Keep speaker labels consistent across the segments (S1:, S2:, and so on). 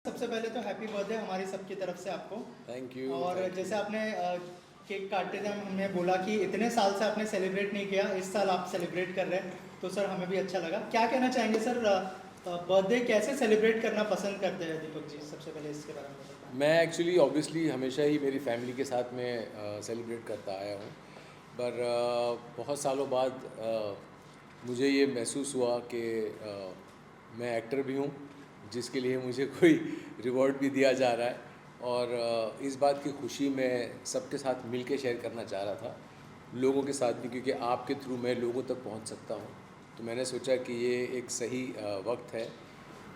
S1: सबसे पहले तो हैप्पी बर्थडे हमारी सबकी तरफ से आपको।
S2: Thank you.
S1: और जैसे आपने केक काटते थे हमने बोला कि इतने साल से आपने सेलिब्रेट नहीं किया, इस साल आप सेलिब्रेट कर रहे हैं, तो सर हमें भी अच्छा लगा। क्या कहना चाहेंगे सर, बर्थडे कैसे सेलिब्रेट करना पसंद करते हैं दीपक जी? सबसे पहले इसके बारे में बताएं।
S2: मैं एक्चुअली ऑब्वियसली हमेशा ही मेरी फैमिली के साथ में सेलिब्रेट करता आया हूँ, पर बहुत सालों बाद मुझे ये महसूस हुआ कि मैं एक्टर भी हूँ, जिसके लिए मुझे कोई रिवॉर्ड भी दिया जा रहा है, और इस बात की खुशी मैं सबके साथ मिल के शेयर करना चाह रहा था, लोगों के साथ भी, क्योंकि आपके थ्रू मैं लोगों तक पहुँच सकता हूँ। तो मैंने सोचा कि ये एक सही वक्त है।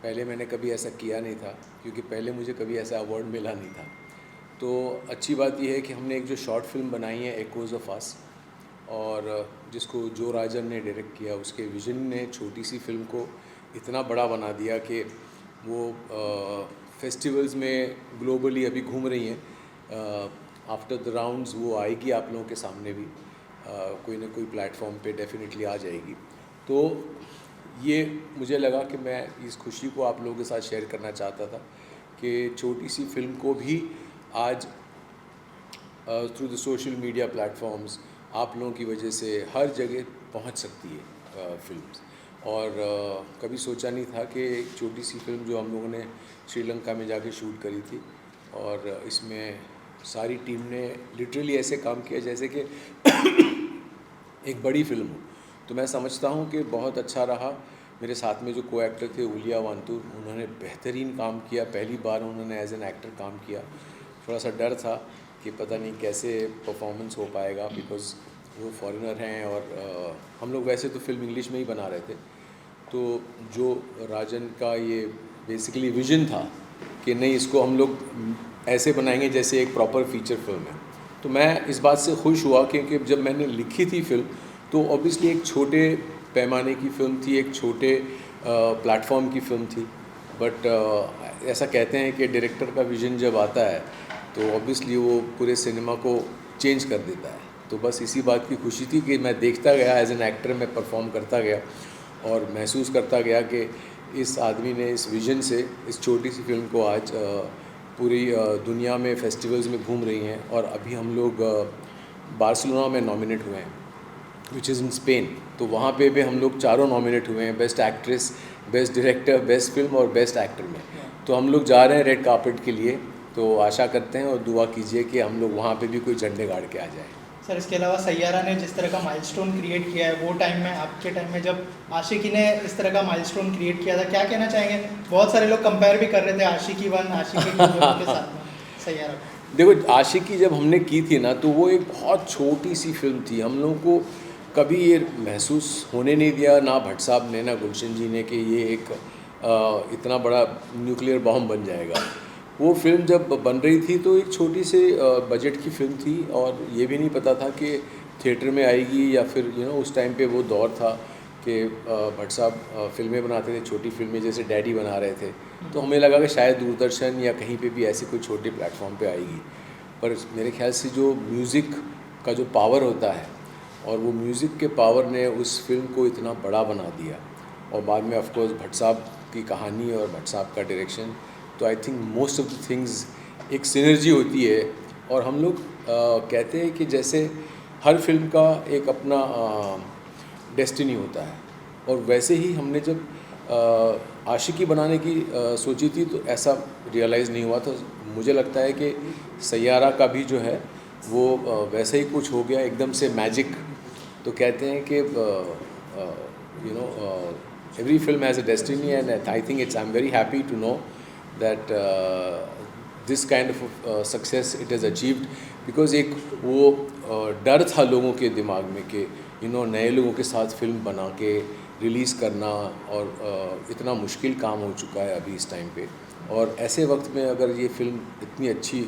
S2: पहले मैंने कभी ऐसा किया नहीं था, क्योंकि पहले मुझे कभी ऐसा अवार्ड मिला नहीं था। तो अच्छी बात यह है कि हमने एक जो शॉर्ट फिल्म बनाई है एकोज़ ऑफ अस, और जिसको जो राजन ने डायरेक्ट किया, उसके विजन ने छोटी सी फिल्म को इतना बड़ा बना दिया कि वो फेस्टिवल्स में ग्लोबली अभी घूम रही हैं। आफ्टर द राउंड्स वो आएगी आप लोगों के सामने भी, कोई ना कोई प्लेटफॉर्म पे डेफिनेटली आ जाएगी। तो ये मुझे लगा कि मैं इस खुशी को आप लोगों के साथ शेयर करना चाहता था कि छोटी सी फिल्म को भी आज through the social media platforms आप लोगों की वजह से हर जगह पहुंच सकती है फिल्म्स। और कभी सोचा नहीं था कि एक छोटी सी फिल्म जो हम लोगों ने श्रीलंका में जाके शूट करी थी, और इसमें सारी टीम ने लिटरली ऐसे काम किया जैसे कि एक बड़ी फिल्म हो। तो मैं समझता हूँ कि बहुत अच्छा रहा। मेरे साथ में जो को एक्टर थे उलिया वांतूर, उन्होंने बेहतरीन काम किया। पहली बार उन्होंने एज एन एक्टर काम किया। थोड़ा सा डर था कि पता नहीं कैसे परफॉर्मेंस हो पाएगा, बिकॉज़ वो फॉरेनर हैं और हम लोग वैसे तो फिल्म इंग्लिश में ही बना रहे थे। तो जो राजन का ये बेसिकली विजन था कि नहीं, इसको हम लोग ऐसे बनाएंगे जैसे एक प्रॉपर फीचर फिल्म है। तो मैं इस बात से खुश हुआ क्योंकि जब मैंने लिखी थी फिल्म तो ऑब्वियसली एक छोटे पैमाने की फ़िल्म थी, एक छोटे प्लेटफॉर्म की फ़िल्म थी। बट ऐसा कहते हैं कि डायरेक्टर का विज़न जब आता है तो ऑब्वियसली वो पूरे सिनेमा को चेंज कर देता है। तो बस इसी बात की खुशी थी कि मैं देखता गया, एज एन एक्टर मैं परफॉर्म करता गया और महसूस करता गया कि इस आदमी ने इस विज़न से इस छोटी सी फिल्म को आज पूरी दुनिया में फेस्टिवल्स में घूम रही हैं। और अभी हम लोग बार्सिलोना में नॉमिनेट हुए हैं, विच इज़ इन स्पेन। तो वहाँ पे भी हम लोग चारों नॉमिनेट हुए हैं, best actress, best director, best film और बेस्ट एक्टर में। तो हम लोग जा रहे हैं रेड कार्पेट के लिए। तो आशा करते हैं और दुआ कीजिए कि हम लोग वहाँ पे भी कोई झंडे गाड़ के आ जाए।
S1: सर, इसके अलावा सैयारा ने जिस तरह का माइलस्टोन क्रिएट किया है, वो टाइम में, आपके टाइम में जब आशिकी ने इस तरह का माइलस्टोन क्रिएट किया था, क्या कहना चाहेंगे? बहुत सारे लोग कंपेयर भी कर रहे थे आशिकी 1 आशिकी 2 के साथ में सैयारा।
S2: देखो, आशिकी जब हमने की थी ना तो वो एक बहुत छोटी सी फिल्म थी। हम लोगों को कभी ये महसूस होने नहीं दिया, ना भट्ट साहब ने ना गुलशन जी ने, कि ये एक इतना बड़ा न्यूक्लियर बॉम्ब बन जाएगा। वो फिल्म जब बन रही थी तो एक छोटी सी बजट की फिल्म थी और ये भी नहीं पता था कि थिएटर में आएगी या फिर उस टाइम पे वो दौर था कि भट्ट साहब फिल्में बनाते थे, छोटी फिल्में जैसे डैडी बना रहे थे। तो हमें लगा कि शायद दूरदर्शन या कहीं पे भी ऐसे कोई छोटे प्लेटफॉर्म पे आएगी। पर मेरे ख्याल से जो म्यूज़िक का जो पावर होता है और वो म्यूज़िक के पावर ने उस फिल्म को इतना बड़ा बना दिया। और बाद में ऑफ कोर्स भट्ट साहब की कहानी और भट्ट साहब का डायरेक्शन। तो I think most of the things एक सिनर्जी होती है। और हम लोग कहते हैं कि जैसे हर फिल्म का एक अपना डेस्टिनी होता है, और वैसे ही हमने जब आशिकी बनाने की सोची थी तो ऐसा रियलाइज़ नहीं हुआ था। मुझे लगता है कि सैयारा का भी जो है वो वैसे ही कुछ हो गया, एकदम से मैजिक। तो कहते हैं कि every film has a destiny, and I think I'm very happy to know that this kind of success it has achieved, because एक वो डर था लोगों के दिमाग में कि नए लोगों के साथ फिल्म बना के रिलीज़ करना, और इतना मुश्किल काम हो चुका है अभी इस टाइम पे। और ऐसे वक्त में अगर ये फिल्म इतनी अच्छी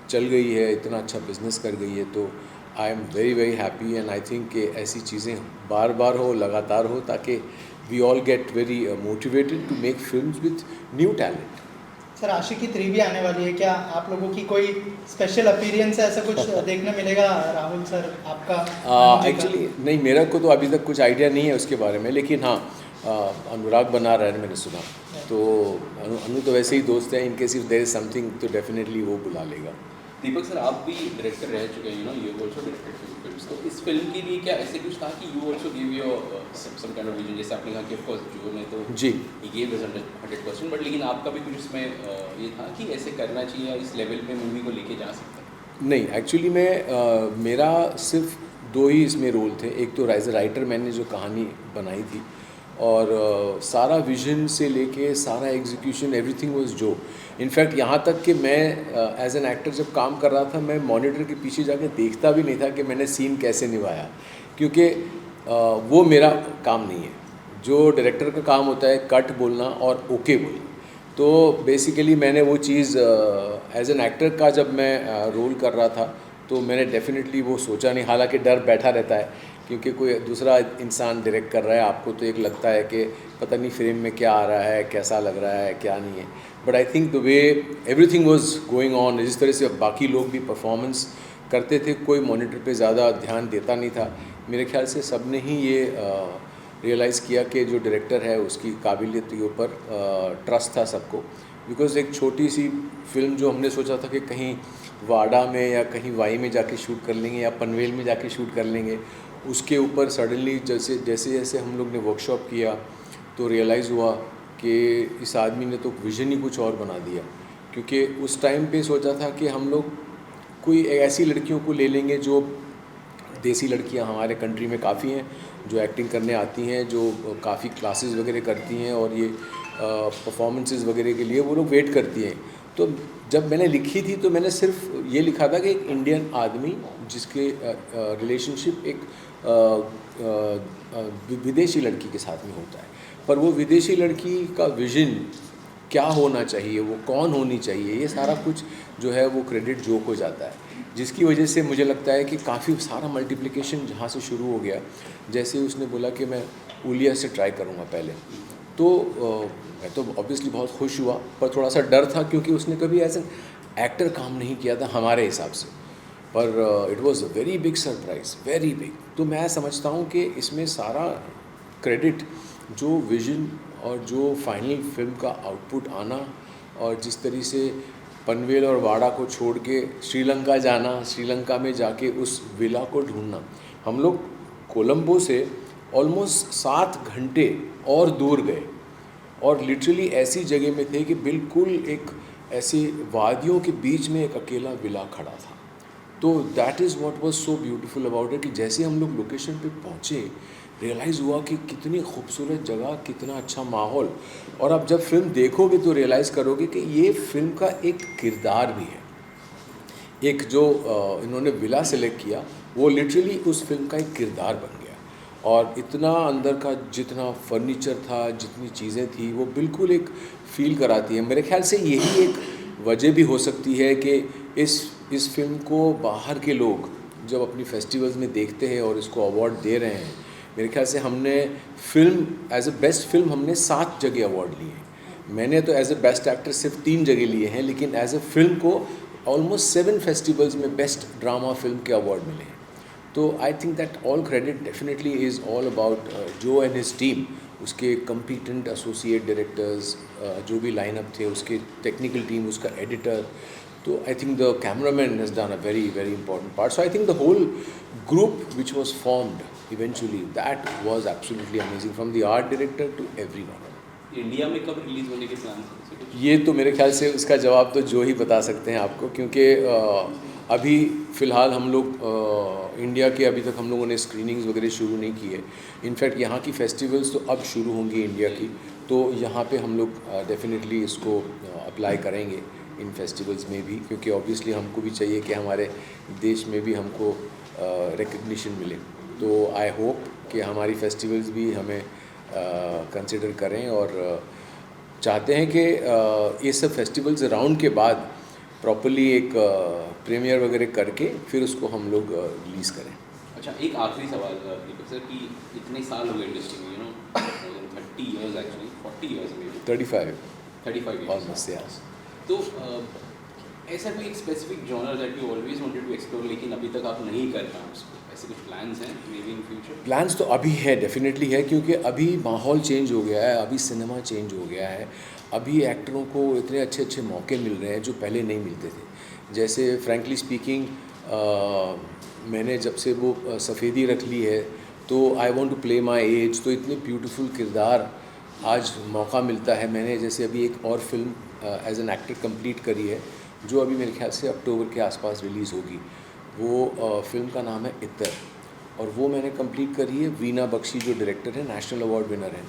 S2: चल गई है, इतना अच्छा बिजनेस कर गई है, तो I am very very happy. And I think कि ऐसी चीज़ें बार बार हो, लगातार हो, ताकि we all get very motivated to make films with new talent.
S1: Sir, Aashiqui 3 भी आने वाली है, क्या आप लोगों की कोई स्पेशल अपीयरेंस है, ऐसा कुछ देखने मिलेगा? राहुल सर आपका
S2: एक्चुअली नहीं, मेरा को तो अभी तक कुछ आइडिया नहीं है उसके बारे में, लेकिन हाँ अनुराग बना रहा है मैंने सुना। तो अनु तो वैसे ही दोस्त हैं, in case if there is something तो डेफिनेटली वो बुला लेगा।
S3: दीपक सर, आप भी डायरेक्टर रह चुके हैं, यू आल्सो डायरेक्टेड फिल्म्स। तो इस फिल्म के लिए क्या ऐसे कुछ था कि you also give your some kind of vision? जैसे आपने कहा कि ऑफ कोर्स जो ने तो
S2: जी
S3: ये गिव 100%, बट लेकिन आपका भी कुछ इसमें ये था कि ऐसे करना चाहिए, इस लेवल पे मूवी को लेके जा सकते हैं?
S2: नहीं, एक्चुअली मैं मेरा सिर्फ 2 ही इसमें रोल थे। एक तो एज ए राइटर मैंने जो कहानी बनाई थी, और सारा विजन से लेके सारा एग्जीक्यूशन एवरीथिंग वाज जो। इनफैक्ट यहाँ तक कि मैं एज एन एक्टर जब काम कर रहा था, मैं मॉनिटर के पीछे जाके देखता भी नहीं था कि मैंने सीन कैसे निभाया, क्योंकि वो मेरा काम नहीं है। जो डायरेक्टर का काम होता है कट बोलना और ओके बोलना। तो बेसिकली मैंने वो चीज़ एज एन एक्टर का जब मैं रोल कर रहा था तो मैंने डेफिनेटली वो सोचा नहीं, हालांकि डर बैठा रहता है क्योंकि कोई दूसरा इंसान डायरेक्ट कर रहा है, आपको तो एक लगता है कि पता नहीं फ्रेम में क्या आ रहा है, कैसा लग रहा है, क्या नहीं है। But I think the way everything was going on, जिस तरह से बाकी लोग भी परफॉर्मेंस करते थे, कोई मॉनिटर पे ज़्यादा ध्यान देता नहीं था। मेरे ख्याल से सब ने ही ये रियलाइज़ किया कि जो डायरेक्टर है उसकी काबिलियत के ऊपर ट्रस्ट था सबको। बिकॉज़ एक छोटी सी फिल्म जो हमने सोचा था कि कहीं वाडा में या कहीं वाई में जाके शूट कर लेंगे या पनवेल में जाके शूट कर लेंगे, उसके ऊपर सडनली जैसे जैसे हम लोग ने वर्कशॉप किया तो रियलाइज़ हुआ कि इस आदमी ने तो विज़न ही कुछ और बना दिया। क्योंकि उस टाइम पे सोचा था कि हम लोग कोई ऐसी लड़कियों को ले लेंगे जो देसी लड़कियां हमारे कंट्री में काफ़ी हैं, जो एक्टिंग करने आती हैं, जो काफ़ी क्लासेस वगैरह करती हैं और ये परफॉर्मेंसेस वगैरह के लिए वो लोग वेट करती हैं। तो जब मैंने लिखी थी तो मैंने सिर्फ ये लिखा था कि एक इंडियन आदमी जिसके रिलेशनशिप एक विदेशी लड़की के साथ में होता है, पर वो विदेशी लड़की का विजन क्या होना चाहिए, वो कौन होनी चाहिए, ये सारा कुछ जो है वो क्रेडिट जो को जाता है, जिसकी वजह से मुझे लगता है कि काफ़ी सारा मल्टीप्लिकेशन जहाँ से शुरू हो गया। जैसे उसने बोला कि मैं उलिया से ट्राई करूँगा पहले, तो मैं तो ऑब्वियसली बहुत खुश हुआ, पर थोड़ा सा डर था क्योंकि उसने कभी एज एन एक्टर काम नहीं किया था हमारे हिसाब से। पर it was a very big surprise, very big. तो मैं समझता हूँ कि इसमें सारा क्रेडिट जो विजन और जो फाइनल फिल्म का आउटपुट आना और जिस तरह से पनवेल और वाड़ा को छोड़ के श्रीलंका जाना, श्रीलंका में जाके उस विला को ढूंढना। हम लोग कोलंबो से ऑलमोस्ट 7 घंटे और दूर गए और लिटरली ऐसी जगह में थे कि बिल्कुल एक ऐसे वादियों के बीच में एक अकेला विला खड़ा था। तो that is what was so beautiful about it कि जैसे हम लोग लोकेशन पे पहुँचे रियलाइज़ हुआ कि कितनी खूबसूरत जगह, कितना अच्छा माहौल। और अब जब फिल्म देखोगे तो रियलाइज़ करोगे कि ये फिल्म का एक किरदार भी है। एक जो इन्होंने विला सेलेक्ट किया वो लिटरली उस फिल्म का एक किरदार बन गया। और इतना अंदर का जितना फर्नीचर था, जितनी चीज़ें थी, वो बिल्कुल एक फ़ील कराती है। मेरे ख्याल से यही एक वजह भी हो सकती है कि इस फिल्म को बाहर के लोग जब अपनी फेस्टिवल्स में देखते हैं और इसको अवार्ड दे रहे हैं, मेरे ख्याल से हमने film as a best film हमने 7 जगह अवार्ड लिए हैं। मैंने तो एज अ बेस्ट एक्टर सिर्फ 3 जगह लिए हैं, लेकिन एज अ फिल्म को ऑलमोस्ट 7 फेस्टिवल्स में बेस्ट ड्रामा फिल्म के अवार्ड मिले हैं। तो I think that all credit definitely is all about जो एंड हिज टीम, उसके कम्पिटेंट एसोसिएट डायरेक्टर्स, जो भी लाइनअप थे, उसके टेक्निकल टीम, उसका एडिटर। तो I think the cameraman has done a very, very important part. So I think the whole group which was formed eventually, that was absolutely amazing, from the art director to everyone.
S3: India में कब release होने के plan हैं?
S2: ये तो मेरे ख्याल से उसका जवाब तो जो ही बता सकते हैं आपको, क्योंकि अभी फ़िलहाल हम लोग इंडिया के अभी तक हम लोगों ने स्क्रीनिंग्स वगैरह शुरू नहीं की है। इनफैक्ट यहाँ की फेस्टिवल्स तो अब शुरू होंगी इंडिया की, तो यहाँ पे हम लोग डेफिनेटली इसको अप्लाई करेंगे इन फेस्टिवल्स में भी, क्योंकि ऑब्वियसली हमको भी चाहिए कि हमारे देश में भी हमको रिकग्निशन मिले। तो आई होप कि हमारी फेस्टिवल्स भी हमें कंसिडर करें और चाहते हैं कि ये सब फेस्टिवल्स राउंड के बाद प्रॉपर्ली एक प्रीमियर वगैरह करके फिर उसको हम लोग रिलीज़ करें।
S3: अच्छा, एक आखिरी सवाल दीपक सर कि इतने साल हो गए इंडस्ट्री में, 30 years actually, 40 years maybe, 35 years
S2: almost, yes.
S3: तो ऐसा कोई एक specific genre that you always wanted to explore लेकिन अभी तक आप नहीं कर पाए उसको, ऐसे कुछ प्लान्स हैं may be in future?
S2: Plans तो अभी है, डेफिनेटली है, क्योंकि अभी माहौल चेंज हो गया है, अभी सिनेमा चेंज हो गया है, अभी एक्टरों को इतने अच्छे अच्छे मौके मिल रहे हैं जो पहले नहीं मिलते थे। जैसे फ्रैंकली स्पीकिंग मैंने जब से वो सफ़ेदी रख ली है तो I want to play my age, तो इतने ब्यूटीफुल किरदार आज मौका मिलता है। मैंने जैसे अभी एक और film as an actor complete करी है जो अभी मेरे ख्याल से अक्टूबर के आसपास रिलीज़ होगी। वो फिल्म का नाम है इत्तर, और वो मैंने कंप्लीट करी है। वीना बख्शी जो डायरेक्टर है, नेशनल अवार्ड विनर हैं,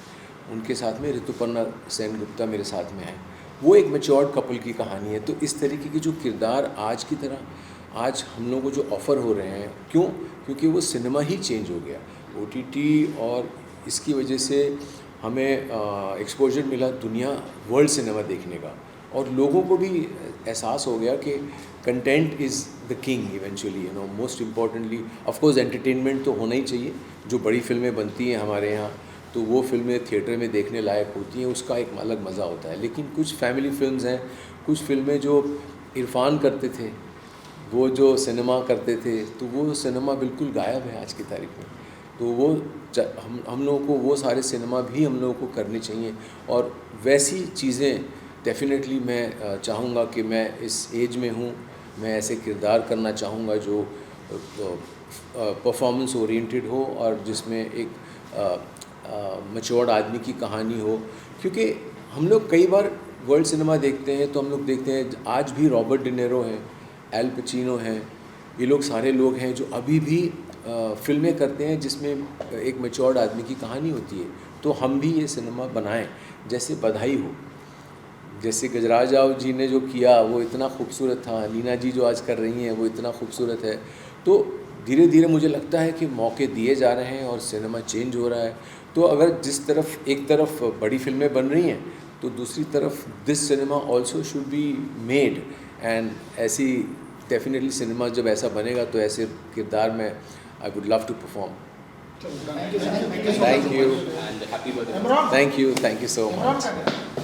S2: उनके साथ में ऋतुपर्णा सेन गुप्ता मेरे साथ में है। वो एक मैच्योर्ड कपल की कहानी है। तो इस तरीके के जो किरदार आज की तरह आज हम लोगों को जो ऑफ़र हो रहे हैं, क्योंकि वो सिनेमा ही चेंज हो गया, OTT, और इसकी वजह से हमें एक्सपोजर मिला दुनिया वर्ल्ड सिनेमा देखने का, और लोगों को भी एहसास हो गया कि content is the king eventually, most importantly of course entertainment तो होना ही चाहिए। जो बड़ी फिल्में बनती हैं हमारे यहाँ तो वो फिल्में थिएटर में देखने लायक होती हैं, उसका एक अलग मज़ा होता है। लेकिन कुछ फैमिली फिल्म्स हैं, कुछ फिल्में जो इरफान करते थे, वो जो सिनेमा करते थे, तो वो सिनेमा बिल्कुल गायब है आज की तारीख में। तो वो हम लोगों को वो सारे सिनेमा भी हम लोगों को करने चाहिए, और वैसी चीज़ें डेफिनेटली मैं चाहूँगा कि मैं इस एज में हूँ, मैं ऐसे किरदार करना चाहूँगा जो परफॉर्मेंस ओरिएंटेड हो और जिसमें एक मैच्योर्ड आदमी की कहानी हो। क्योंकि हम लोग कई बार वर्ल्ड सिनेमा देखते हैं तो हम लोग देखते हैं आज भी रॉबर्ट डिनेरो हैं, एल पचिनो हैं, ये लोग सारे लोग हैं जो अभी भी फिल्में करते हैं जिसमें एक मैच्योर्ड आदमी की कहानी होती है। तो हम भी ये सिनेमा बनाएं, जैसे बधाई हो, जैसे गजराज राव जी ने जो किया वो इतना खूबसूरत था, नीना जी जो आज कर रही हैं वो इतना खूबसूरत है। तो धीरे धीरे मुझे लगता है कि मौके दिए जा रहे हैं और सिनेमा चेंज हो रहा है। तो अगर जिस तरफ एक तरफ बड़ी फिल्में बन रही हैं तो दूसरी तरफ this cinema also should be made, and ऐसी डेफिनेटली सिनेमा जब ऐसा बनेगा तो ऐसे किरदार में I would love to perform.
S1: Thank you,
S2: thank you,
S3: and happy birthday.
S2: Thank you so much.